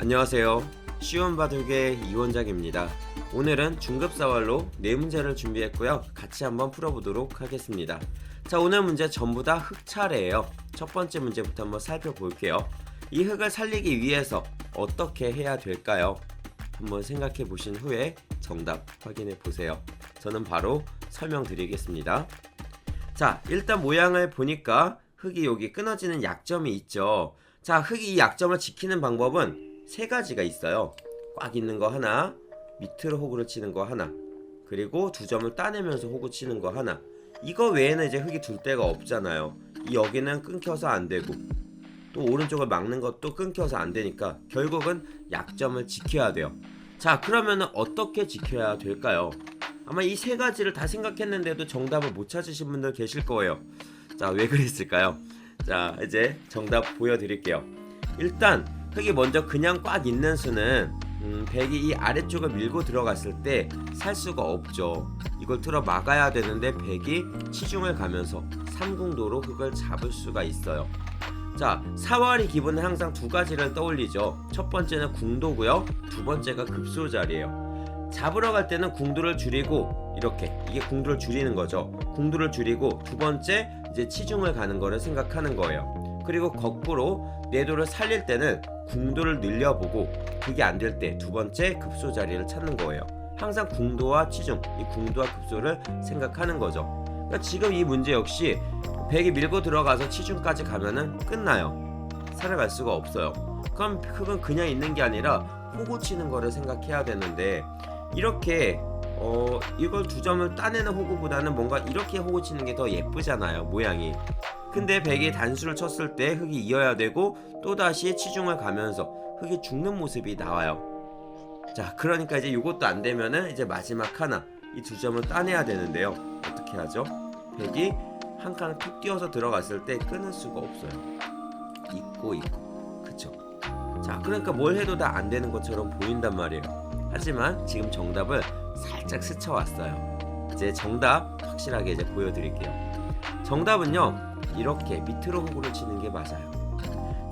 안녕하세요. 쉬운 바둑의 이원장입니다. 오늘은 중급사활로 4문제를 준비했고요. 같이 한번 풀어보도록 하겠습니다. 자, 오늘 문제 전부 다 흙 차례예요. 첫 번째 문제부터 한번 살펴볼게요. 이 흙을 살리기 위해서 어떻게 해야 될까요? 한번 생각해 보신 후에 정답 확인해 보세요. 저는 바로 설명드리겠습니다. 자, 일단 모양을 보니까 흙이 여기 끊어지는 약점이 있죠. 자, 흙이 이 약점을 지키는 방법은 3가지가 있어요. 꽉 있는 거 하나, 밑으로 호구를 치는 거 하나, 그리고 2점을 따내면서 호구 치는 거 하나. 이거 외에는 이제 흙이 둘 데가 없잖아요. 이 여기는 끊겨서 안 되고, 또 오른쪽을 막는 것도 끊겨서 안 되니까 결국은 약점을 지켜야 돼요. 자, 그러면은 어떻게 지켜야 될까요? 아마 이 3가지를 다 생각했는데도 정답을 못 찾으신 분들 계실 거예요. 자, 왜 그랬을까요? 자, 이제 정답 보여드릴게요. 일단 흙이 먼저 그냥 꽉 있는 수는 백이 이 아래쪽을 밀고 들어갔을 때 살 수가 없죠. 이걸 틀어 막아야 되는데 백이 치중을 가면서 삼궁도로 흙을 잡을 수가 있어요. 자, 사활의 기본은 항상 2가지를 떠올리죠. 첫 번째는 궁도고요, 2번째가 급소자리예요. 잡으러 갈 때는 궁도를 줄이고, 이렇게 이게 궁도를 줄이는 거죠. 궁도를 줄이고 2번째 이제 치중을 가는 거를 생각하는 거예요. 그리고 거꾸로 내도를 살릴 때는 궁도를 늘려보고 그게 안 될 때 2번째 급소 자리를 찾는 거예요. 항상 궁도와 치중, 이 궁도와 급소를 생각하는 거죠. 그러니까 지금 이 문제 역시 백이 밀고 들어가서 치중까지 가면은 끝나요. 살아갈 수가 없어요. 그럼 흙은 그냥 있는 게 아니라 호구 치는 거를 생각해야 되는데, 이렇게 이걸 2점을 따내는 호구보다는 뭔가 이렇게 호구 치는 게 더 예쁘잖아요, 모양이. 근데 백이 단수를 쳤을 때 흙이 이어야 되고 또다시 치중을 가면서 흙이 죽는 모습이 나와요. 자, 그러니까 이제 이것도 안 되면은 이제 마지막 하나, 이 2점을 따내야 되는데요. 어떻게 하죠? 백이 한 칸을 툭 뛰어서 들어갔을 때 끊을 수가 없어요. 있고 그쵸? 자, 그러니까 뭘 해도 다 안 되는 것처럼 보인단 말이에요. 하지만 지금 정답을 살짝 스쳐왔어요. 이제 정답 확실하게 이제 보여드릴게요. 정답은요, 이렇게 밑으로 호구를 치는 게 맞아요.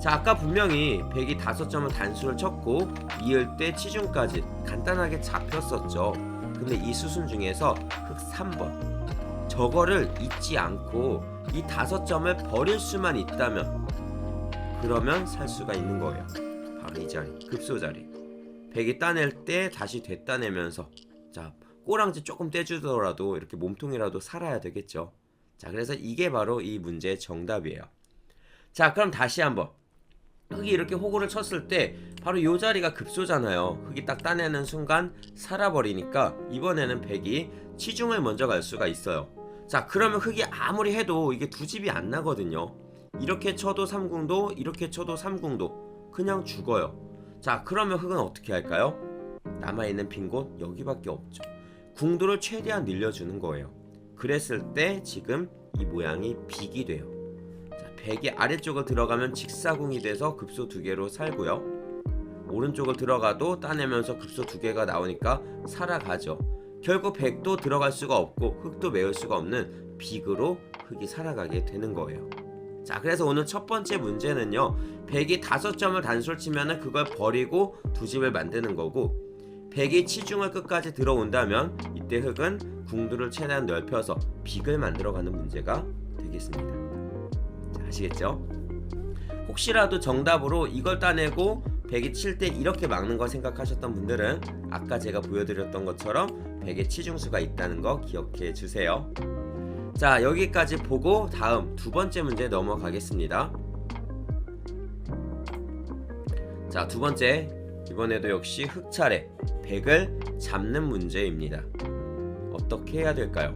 자, 아까 분명히 백이 5점을 단수를 쳤고 이을 때 치중까지 간단하게 잡혔었죠. 근데 이 수순 중에서 흙 3번, 저거를 잊지 않고 이 5점을 버릴 수만 있다면, 그러면 살 수가 있는 거예요. 바로 이 자리, 급소 자리. 백이 따낼 때 다시 되따내면서, 자, 꼬랑지 조금 떼주더라도 이렇게 몸통이라도 살아야 되겠죠. 자, 그래서 이게 바로 이 문제의 정답이에요. 자, 그럼 다시 한번. 흙이 이렇게 호구를 쳤을 때 바로 이 자리가 급소잖아요. 흙이 딱 따내는 순간 살아버리니까 이번에는 백이 치중을 먼저 갈 수가 있어요. 자, 그러면 흙이 아무리 해도 이게 2집이 안 나거든요. 이렇게 쳐도 3궁도, 이렇게 쳐도 3궁도 그냥 죽어요. 자, 그러면 흙은 어떻게 할까요? 남아있는 빈 곳 여기밖에 없죠. 궁도를 최대한 늘려주는 거예요. 그랬을 때 지금 이 모양이 빅이 돼요. 자, 백이 아래쪽을 들어가면 직사궁이 돼서 급소 2개로 살고요. 오른쪽을 들어가도 따내면서 급소 2개가 나오니까 살아가죠. 결국 백도 들어갈 수가 없고 흙도 메울 수가 없는 빅으로 흙이 살아가게 되는 거예요. 자, 그래서 오늘 첫 번째 문제는요, 백이 5점을 단수를 치면은 그걸 버리고 2집을 만드는 거고, 백이 치중을 끝까지 들어온다면 이때 흙은 궁도를 최대한 넓혀서 빅을 만들어가는 문제가 되겠습니다. 자, 아시겠죠? 혹시라도 정답으로 이걸 따내고 백이 칠 때 이렇게 막는 걸 생각하셨던 분들은 아까 제가 보여드렸던 것처럼 백의 치중수가 있다는 거 기억해 주세요. 자, 여기까지 보고 다음 2번째 문제 넘어가겠습니다. 자, 2번째, 이번에도 역시 흙 차례, 백을 잡는 문제입니다. 어떻게 해야 될까요?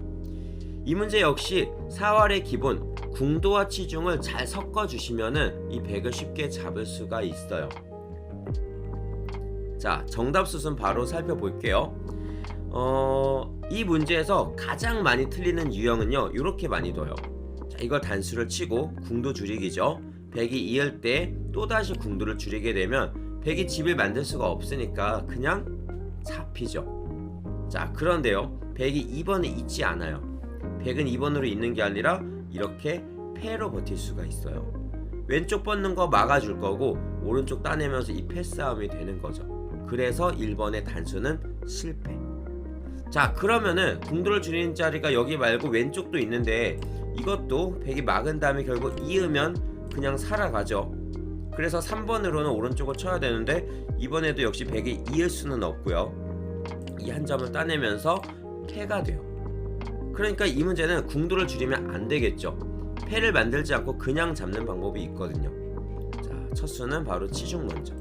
이 문제 역시 사활의 기본 궁도와 치중을 잘 섞어주시면은 이 백을 쉽게 잡을 수가 있어요. 자, 정답 수순 바로 살펴볼게요. 이 문제에서 가장 많이 틀리는 유형은요, 이렇게 많이 둬요. 자, 이걸 단수를 치고 궁도 줄이기죠. 백이 이을 때 또다시 궁도를 줄이게 되면 백이 집을 만들 수가 없으니까 그냥 잡히죠. 자, 그런데요, 백이 2번에 있지 않아요. 백은 2번으로 있는 게 아니라 이렇게 패로 버틸 수가 있어요. 왼쪽 뻗는 거 막아줄 거고 오른쪽 따내면서 이 패싸움이 되는 거죠. 그래서 1번의 단수는 실패. 자, 그러면은 궁도를 줄이는 자리가 여기 말고 왼쪽도 있는데 이것도 백이 막은 다음에 결국 이으면 그냥 살아가죠. 그래서 3번으로는 오른쪽을 쳐야 되는데 이번에도 역시 백이 이을 수는 없고요. 이 한 점을 따내면서 패가 돼요. 그러니까 이 문제는 궁도를 줄이면 안 되겠죠. 패를 만들지 않고 그냥 잡는 방법이 있거든요. 자, 첫 수는 바로 치중 먼저.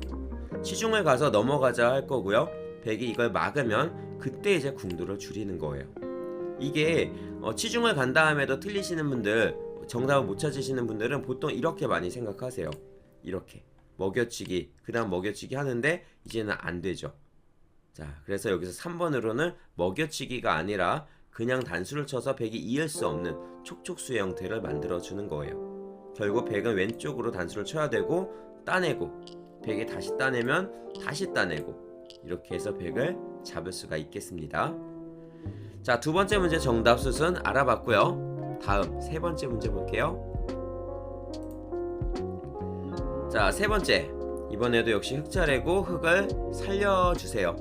치중을 가서 넘어가자 할 거고요. 백이 이걸 막으면 그때 이제 궁도를 줄이는 거예요. 이게 치중을 간 다음에도 틀리시는 분들, 정답을 못 찾으시는 분들은 보통 이렇게 많이 생각하세요. 이렇게 먹여치기, 그 다음 먹여치기 하는데 이제는 안 되죠. 자, 그래서 여기서 3번으로는 먹여치기가 아니라 그냥 단수를 쳐서 백이 이을 수 없는 촉촉수의 형태를 만들어주는 거예요. 결국 백은 왼쪽으로 단수를 쳐야 되고 따내고 백이 다시 따내면 다시 따내고 이렇게 해서 백을 잡을 수가 있겠습니다. 자, 두 번째 문제 정답 수순 알아봤고요. 다음 세 번째 문제 볼게요. 자, 세 번째. 이번에도 역시 흑 차례고 흑을 살려주세요.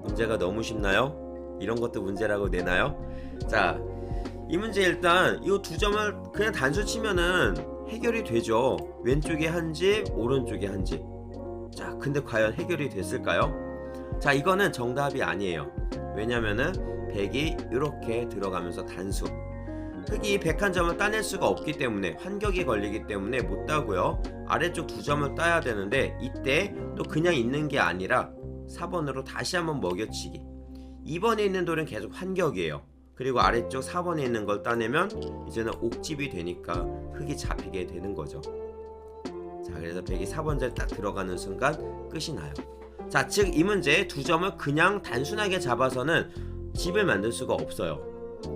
문제가 너무 쉽나요? 이런 것도 문제라고 내나요? 자, 이 문제 일단 이 두 점을 그냥 단수 치면은 해결이 되죠. 왼쪽에 한 집, 오른쪽에 한 집. 자, 근데 과연 해결이 됐을까요? 자, 이거는 정답이 아니에요. 왜냐면은 백이 이렇게 들어가면서 단수. 흑이 101점을 따낼 수가 없기 때문에 환격이 걸리기 때문에 못 따고요. 아래쪽 두 점을 따야 되는데 이때 또 그냥 있는 게 아니라 4번으로 다시 한번 먹여치기. 2번에 있는 돌은 계속 환격이에요. 그리고 아래쪽 4번에 있는 걸 따내면 이제는 옥집이 되니까 흑이 잡히게 되는 거죠. 자, 그래서 백이 4번 자리 딱 들어가는 순간 끝이 나요. 자, 즉 이 문제 두 점을 그냥 단순하게 잡아서는 집을 만들 수가 없어요.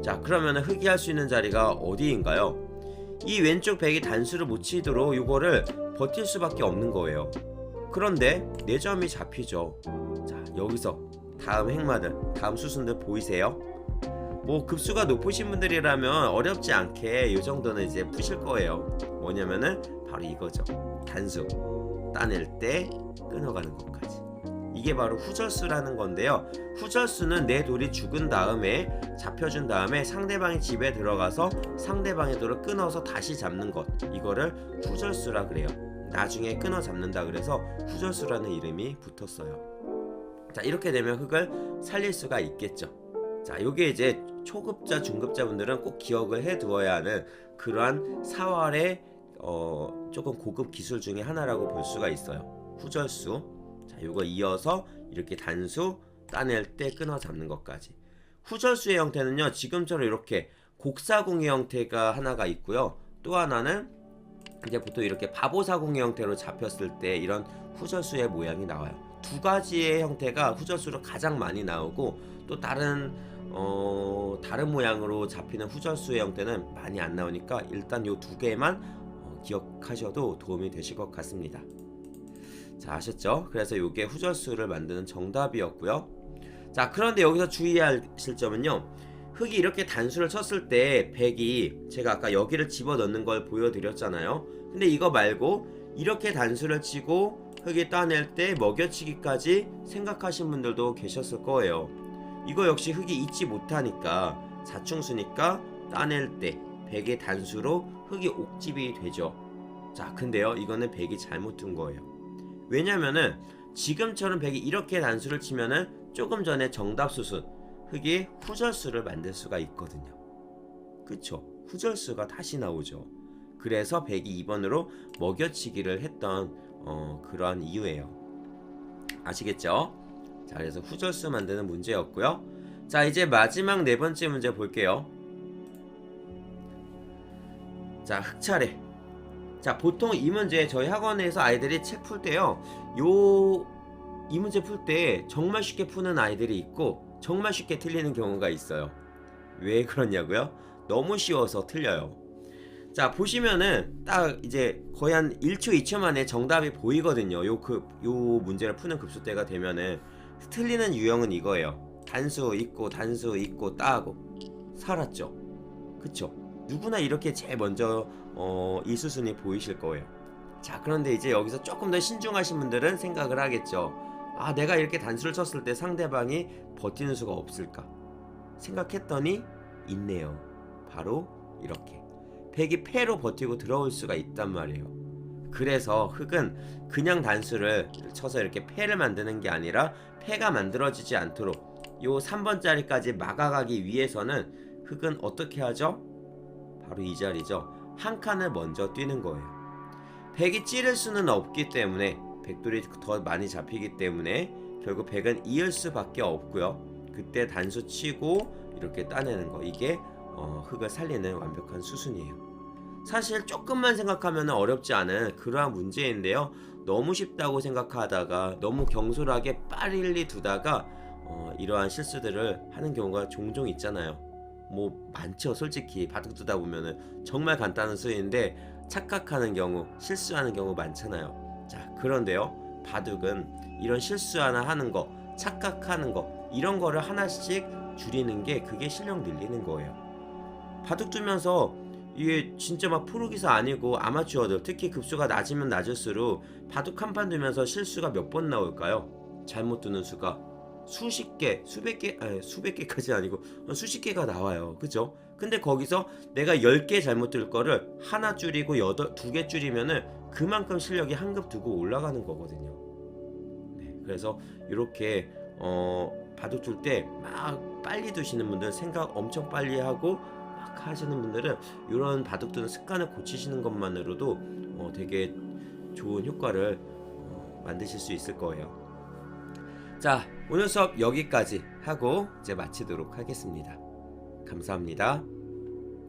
자, 그러면 흑이 할 수 있는 자리가 어디인가요? 이 왼쪽 백이 단수를 못 치도록 이거를 버틸 수밖에 없는 거예요. 그런데 4점이 잡히죠. 자, 여기서 다음 행마들, 다음 수순들 보이세요? 뭐 급수가 높으신 분들이라면 어렵지 않게 이 정도는 이제 푸실 거예요. 뭐냐면은 바로 이거죠. 단수 따낼 때 끊어가는 것까지. 이게 바로 후절수라는 건데요. 후절수는 내 돌이 죽은 다음에 잡혀준 다음에 상대방의 집에 들어가서 상대방의 돌을 끊어서 다시 잡는 것, 이거를 후절수라 그래요. 나중에 끊어 잡는다 그래서 후절수라는 이름이 붙었어요. 자, 이렇게 되면 흑을 살릴 수가 있겠죠. 자, 요게 이제 초급자, 중급자 분들은 꼭 기억을 해 두어야 하는 그러한 사활의 조금 고급 기술 중에 하나라고 볼 수가 있어요. 후절수. 자, 요거 이어서 이렇게 단수 따낼 때 끊어 잡는 것까지. 후절수의 형태는요, 지금처럼 이렇게 곡사공의 형태가 하나가 있고요. 또 하나는 이제 보통 이렇게 바보사공의 형태로 잡혔을 때 이런 후절수의 모양이 나와요. 두 가지의 형태가 후절수로 가장 많이 나오고 또 다른 모양으로 잡히는 후절수의 형태는 많이 안 나오니까 일단 요 두 개만 기억하셔도 도움이 되실 것 같습니다. 자, 아셨죠? 그래서 요게 후절수를 만드는 정답이었고요. 자, 그런데 여기서 주의하실 점은요, 흑이 이렇게 단수를 쳤을 때 백이 제가 아까 여기를 집어넣는 걸 보여드렸잖아요. 근데 이거 말고 이렇게 단수를 치고 흑이 따낼 때 먹여치기까지 생각하신 분들도 계셨을 거예요. 이거 역시 흑이 잊지 못하니까 자충수니까 따낼 때 백의 단수로 흑이 옥집이 되죠. 자, 근데요, 이거는 백이 잘못 둔 거예요. 왜냐면은 지금처럼 백이 이렇게 단수를 치면은 조금 전에 정답 수순 흑이 후절수를 만들 수가 있거든요. 그쵸? 후절수가 다시 나오죠. 그래서 백이 2번으로 먹여치기를 했던 그러한 이유예요. 아시겠죠? 자, 그래서 후절수 만드는 문제였고요. 자, 이제 마지막 네 번째 문제 볼게요. 자, 흑 차례. 자, 보통 이 문제 저희 학원에서 아이들이 책 풀 때요, 이 문제 풀 때 정말 쉽게 푸는 아이들이 있고 정말 쉽게 틀리는 경우가 있어요. 왜 그러냐고요? 너무 쉬워서 틀려요. 자, 보시면은 딱 이제 거의 한 1초 2초 만에 정답이 보이거든요. 요 문제를 푸는 급수대가 되면은 틀리는 유형은 이거예요. 단수 있고 단수 있고 따고 살았죠. 그쵸? 누구나 이렇게 제일 먼저 이 수순이 보이실 거예요. 자, 그런데 이제 여기서 조금 더 신중하신 분들은 생각을 하겠죠. 아, 내가 이렇게 단수를 쳤을 때 상대방이 버티는 수가 없을까 생각했더니 있네요. 바로 이렇게 백이 패로 버티고 들어올 수가 있단 말이에요. 그래서 흑은 그냥 단수를 쳐서 이렇게 패를 만드는 게 아니라 패가 만들어지지 않도록 요 3번짜리까지 막아가기 위해서는 흑은 어떻게 하죠? 바로 이 자리죠. 한 칸을 먼저 뛰는 거예요. 백이 찌를 수는 없기 때문에 백돌이 더 많이 잡히기 때문에 결국 백은 이을 수밖에 없고요. 그때 단수 치고 이렇게 따내는 거, 이게 흑을 살리는 완벽한 수순이에요. 사실 조금만 생각하면 어렵지 않은 그러한 문제인데요. 너무 쉽다고 생각하다가 너무 경솔하게 빨리 두다가 이러한 실수들을 하는 경우가 종종 있잖아요. 뭐 많죠. 솔직히 바둑 두다 보면은 정말 간단한 수인데 착각하는 경우, 실수하는 경우 많잖아요. 자, 그런데요, 바둑은 이런 실수 하나 하는 거, 착각하는 거, 이런 거를 하나씩 줄이는 게 그게 실력 늘리는 거예요. 바둑 두면서 이게 진짜 막 프로기사 아니고 아마추어들, 특히 급수가 낮으면 낮을수록 바둑 한 판 두면서 실수가 몇 번 나올까요? 잘못 두는 수가 수십 개, 수백 개, 아니 수백 개까지 아니고 수십 개가 나와요. 그죠? 근데 거기서 내가 10개 잘못 들 거를 하나 줄이고 2개 줄이면은 그만큼 실력이 한 급 두고 올라가는 거거든요. 네, 그래서 이렇게 바둑 둘 때 막 빨리 두시는 분들, 생각 엄청 빨리 하고 막 하시는 분들은 이런 바둑 두는 습관을 고치시는 것만으로도 되게 좋은 효과를 만드실 수 있을 거예요. 자, 오늘 수업 여기까지 하고 이제 마치도록 하겠습니다. 감사합니다.